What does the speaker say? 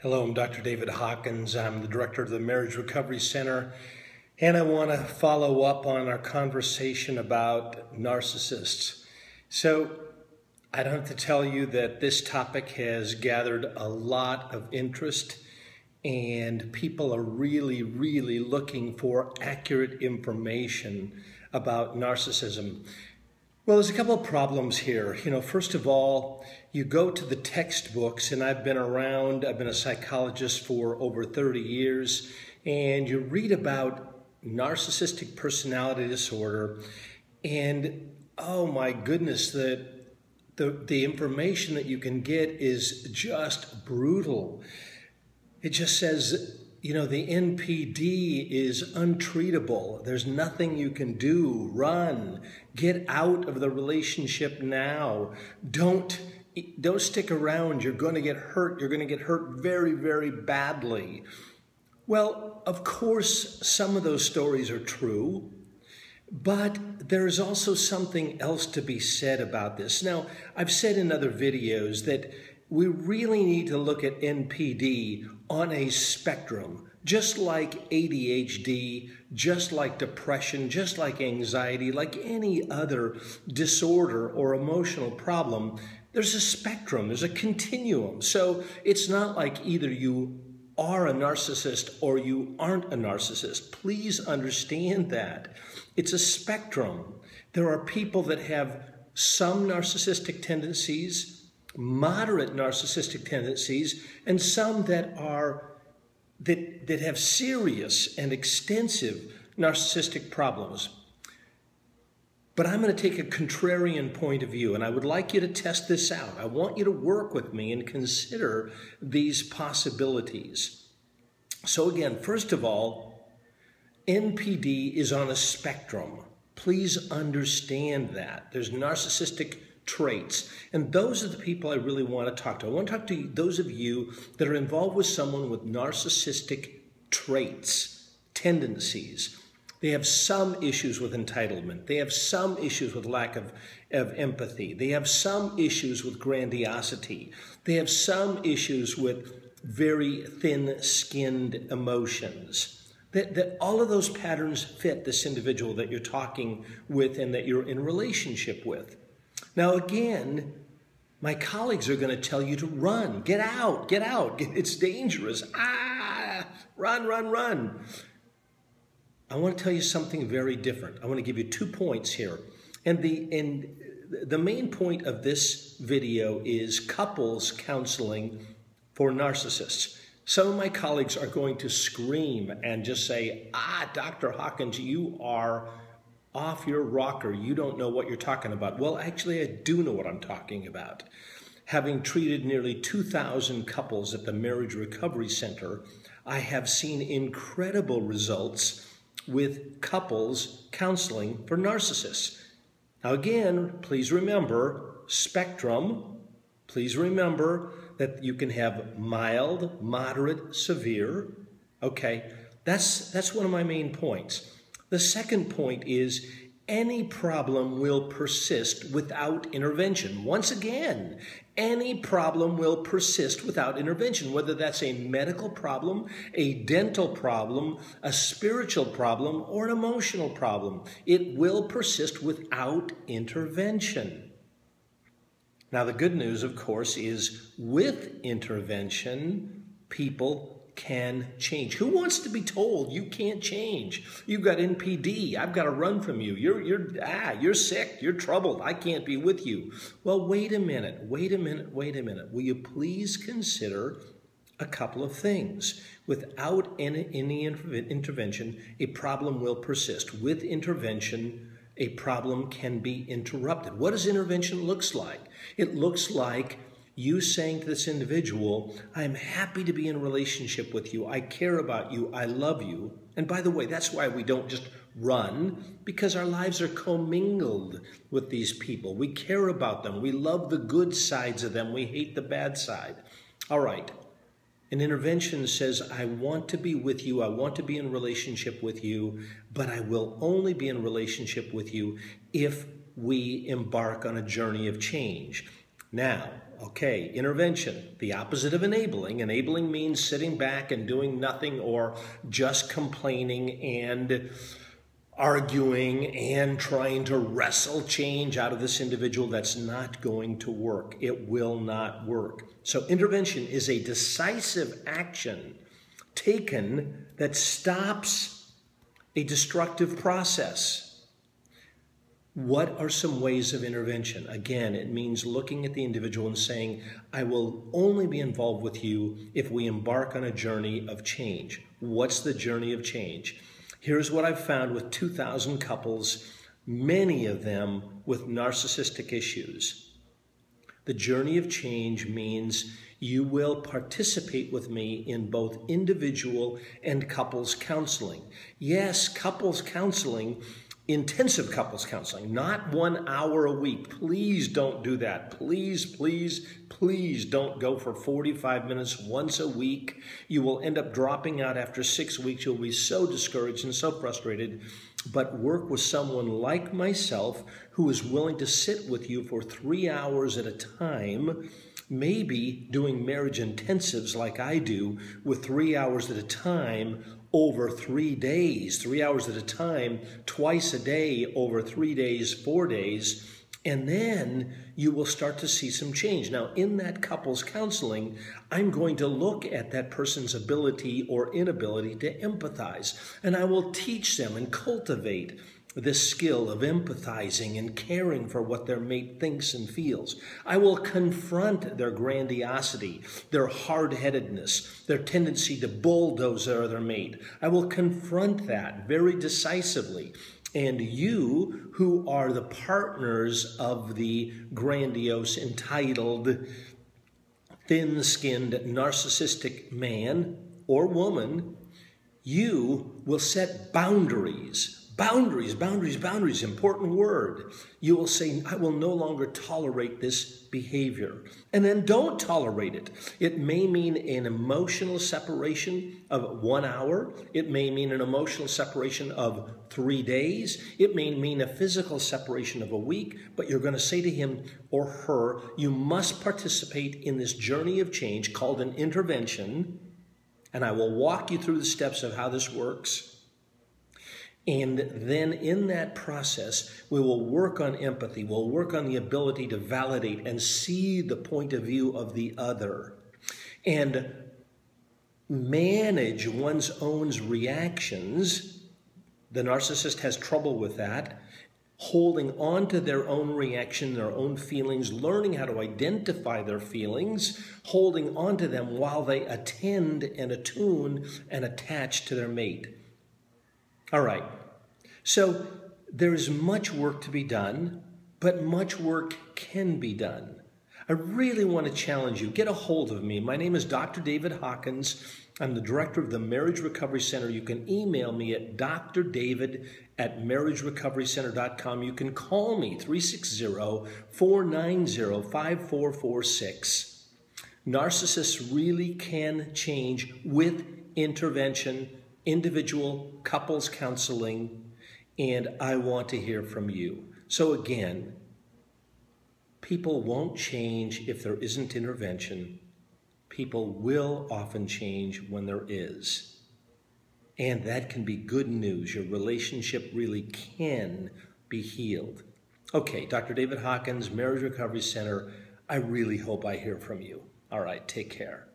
Hello, I'm Dr. David Hawkins. I'm the director of the Marriage Recovery Center, and I want to follow up on our conversation about narcissists. So, I don't have to tell you that this topic has gathered a lot of interest, and people are really looking for accurate information about narcissism. Well, there's a couple of problems here. First of all, you go to the textbooks, and I've been a psychologist for over 30 years, and you read about narcissistic personality disorder, and oh my goodness, the information that you can get is just brutal. It just says, the NPD is untreatable. There's nothing you can do. Run. Get out of the relationship now. Don't stick around. You're going to get hurt. You're going to get hurt very badly. Well, of course, some of those stories are true, but there's also something else to be said about this. Now, I've said in other videos that we really need to look at NPD on a spectrum, just like ADHD, just like depression, just like anxiety, like any other disorder or emotional problem. There's a spectrum, there's a continuum. So it's not like either you are a narcissist or you aren't a narcissist. Please understand that. It's a spectrum. There are people that have some narcissistic tendencies, moderate narcissistic tendencies, and some that have serious and extensive narcissistic problems. But I'm going to take a contrarian point of view, and I would like you to test this out. I want you to work with me and consider these possibilities. So again, first of all, NPD is on a spectrum. Please understand that. There's narcissistic traits. And those are the people I really want to talk to. I want to talk to those of you that are involved with someone with narcissistic traits, tendencies. They have some issues with entitlement. They have some issues with lack of empathy. They have some issues with grandiosity. They have some issues with very thin-skinned emotions. That all of those patterns fit this individual that you're talking with and that you're in relationship with. Now, again, my colleagues are going to tell you to run, get out, it's dangerous, run. I want to tell you something very different. I want to give you 2 points here. And the main point of this video is couples counseling for narcissists. Some of my colleagues are going to scream and just say, Dr. Hawkins, you are off your rocker. You don't know what you're talking about. Well, actually, I do know what I'm talking about. Having treated nearly 2,000 couples at the Marriage Recovery Center, I have seen incredible results with couples counseling for narcissists. Now, again, please remember spectrum. Please remember that you can have mild, moderate, severe. Okay, that's one of my main points. The second point is any problem will persist without intervention. Once again, any problem will persist without intervention, whether that's a medical problem, a dental problem, a spiritual problem, or an emotional problem. It will persist without intervention. Now, the good news, of course, is with intervention, people can change. Who wants to be told you can't change? You've got NPD. I've got to run from you. You're sick. You're troubled. I can't be with you. Well, wait a minute. Will you please consider a couple of things? Without any intervention, a problem will persist. With intervention, a problem can be interrupted. What does intervention look like? It looks like you saying to this individual, I'm happy to be in a relationship with you. I care about you. I love you. And by the way, that's why we don't just run, because our lives are commingled with these people. We care about them. We love the good sides of them. We hate the bad side. All right. An intervention says, I want to be with you. I want to be in a relationship with you, but I will only be in a relationship with you if we embark on a journey of change. Now, Okay, intervention, the opposite of enabling. Enabling means sitting back and doing nothing or just complaining and arguing and trying to wrestle change out of this individual. That's not going to work. It will not work. So intervention is a decisive action taken that stops a destructive process. What are some ways of intervention? Again, it means looking at the individual and saying, I will only be involved with you if we embark on a journey of change. What's the journey of change? Here's what I've found with 2,000 couples, many of them with narcissistic issues. The journey of change means you will participate with me in both individual and couples counseling. Yes, couples counseling, intensive couples counseling, not 1 hour a week. Please don't do that. Please, please, please don't go for 45 minutes once a week. You will end up dropping out after 6 weeks. You'll be so discouraged and so frustrated. But work with someone like myself who is willing to sit with you for 3 hours at a time, maybe doing marriage intensives like I do with 3 hours at a time over 3 days, 3 hours at a time, twice a day over 3 days, 4 days, and then you will start to see some change. Now, in that couples counseling, I'm going to look at that person's ability or inability to empathize, and I will teach them and cultivate this skill of empathizing and caring for what their mate thinks and feels. I will confront their grandiosity, their hard-headedness, their tendency to bulldoze their mate. I will confront that very decisively. And you, who are the partners of the grandiose, entitled, thin-skinned, narcissistic man or woman, you will set boundaries. Boundaries, boundaries, boundaries, important word. You will say, I will no longer tolerate this behavior. And then don't tolerate it. It may mean an emotional separation of 1 hour. It may mean an emotional separation of 3 days. It may mean a physical separation of a week. But you're going to say to him or her, you must participate in this journey of change called an intervention. And I will walk you through the steps of how this works. And then in that process, we will work on empathy. We'll work on the ability to validate and see the point of view of the other and manage one's own reactions. The narcissist has trouble with that, holding on to their own reaction, their own feelings, learning how to identify their feelings, holding on to them while they attend and attune and attach to their mate. All right, so there is much work to be done, but much work can be done. I really want to challenge you. Get a hold of me. My name is Dr. David Hawkins. I'm the director of the Marriage Recovery Center. You can email me at drdavid@marriagerecoverycenter.com. You can call me 360-490-5446. Narcissists really can change with intervention, individual couples counseling, and I want to hear from you. So again, people won't change if there isn't intervention. People will often change when there is. And that can be good news. Your relationship really can be healed. Okay, Dr. David Hawkins, Marriage Recovery Center. I really hope I hear from you. All right, take care.